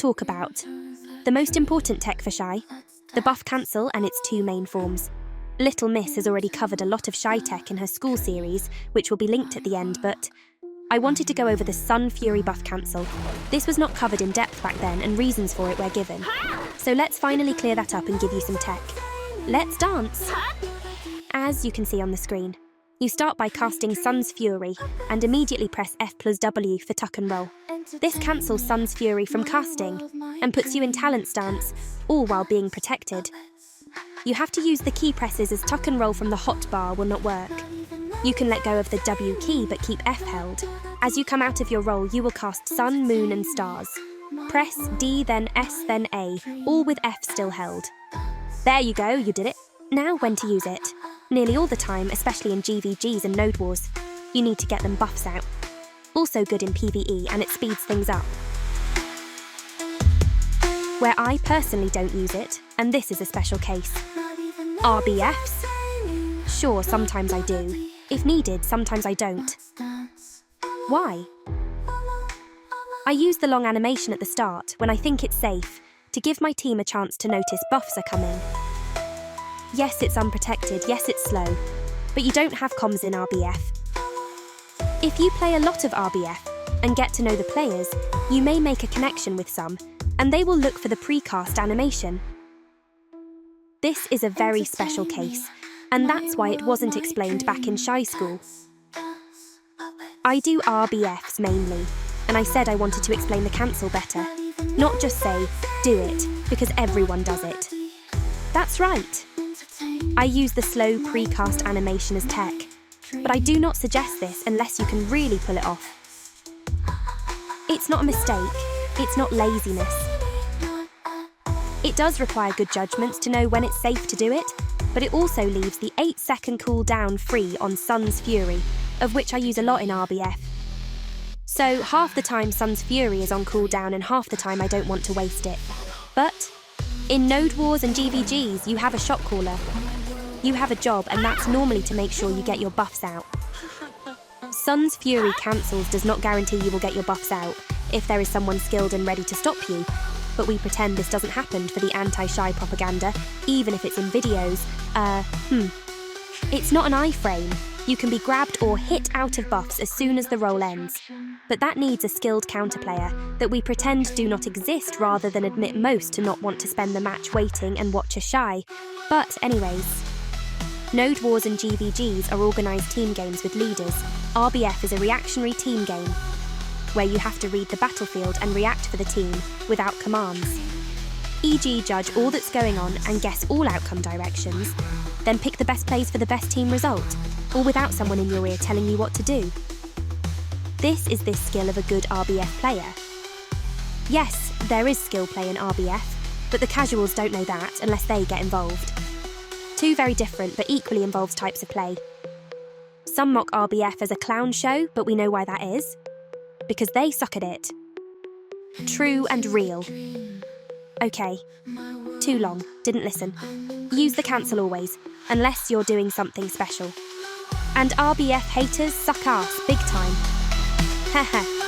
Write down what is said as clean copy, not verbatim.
talk about the most important tech for Shai, the buff cancel and its two main forms. Little Miss has already covered a lot of Shai tech in her school series, which will be linked at the end, but I wanted to go over the Sun Fury buff cancel. This was not covered in depth back then, and reasons for it were given. So let's finally clear that up and give you some tech. Let's dance! As you can see on the screen, you start by casting Sun's Fury and immediately press F+W for tuck and roll. This cancels Sun's Fury from casting and puts you in talent stance, all while being protected. You have to use the key presses as tuck and roll from the hotbar will not work. You can let go of the W key but keep F held. As you come out of your roll, you will cast Sun, Moon and Stars. Press D, then S, then A, all with F still held. There you go, you did it. Now when to use it. Nearly all the time, especially in GVGs and Node Wars, you need to get them buffs out. Also good in PvE, and it speeds things up. Where I personally don't use it, and this is a special case. RBFs? Sure, sometimes I do. If needed, sometimes I don't. Why? I use the long animation at the start, when I think it's safe, to give my team a chance to notice buffs are coming. Yes, it's unprotected, yes, it's slow, but you don't have comms in RBF. If you play a lot of RBF and get to know the players, you may make a connection with some, and they will look for the precast animation. This is a very special case, and that's why it wasn't explained back in Shai School. I do RBFs mainly, and I said I wanted to explain the cancel better, not just say, do it, because everyone does it. That's right. I use the slow precast animation as tech, but I do not suggest this unless you can really pull it off. It's not a mistake, it's not laziness. It does require good judgments to know when it's safe to do it, but it also leaves the 8-second cooldown free on Sun's Fury, of which I use a lot in RBF. So half the time Sun's Fury is on cooldown and half the time I don't want to waste it. But in Node Wars and GVGs, you have a shot caller. You have a job, and that's normally to make sure you get your buffs out. Sun's Fury cancels does not guarantee you will get your buffs out if there is someone skilled and ready to stop you, but we pretend this doesn't happen for the anti-Shai propaganda, even if it's in videos. It's not an iframe. You can be grabbed or hit out of buffs as soon as the roll ends. But that needs a skilled counterplayer that we pretend do not exist rather than admit most to not want to spend the match waiting and watch a Shai. But anyways, Node Wars and GVGs are organised team games with leaders. RBF is a reactionary team game, where you have to read the battlefield and react for the team without commands. E.g. judge all that's going on and guess all outcome directions, then pick the best plays for the best team result, all without someone in your ear telling you what to do. This is the skill of a good RBF player. Yes, there is skill play in RBF, but the casuals don't know that unless they get involved. Two very different but equally involved types of play. Some mock RBF as a clown show, but we know why that is. Because they suck at it. True and real. Okay, too long, didn't listen. Use the cancel always, unless you're doing something special. And RBF haters suck ass big time. Haha.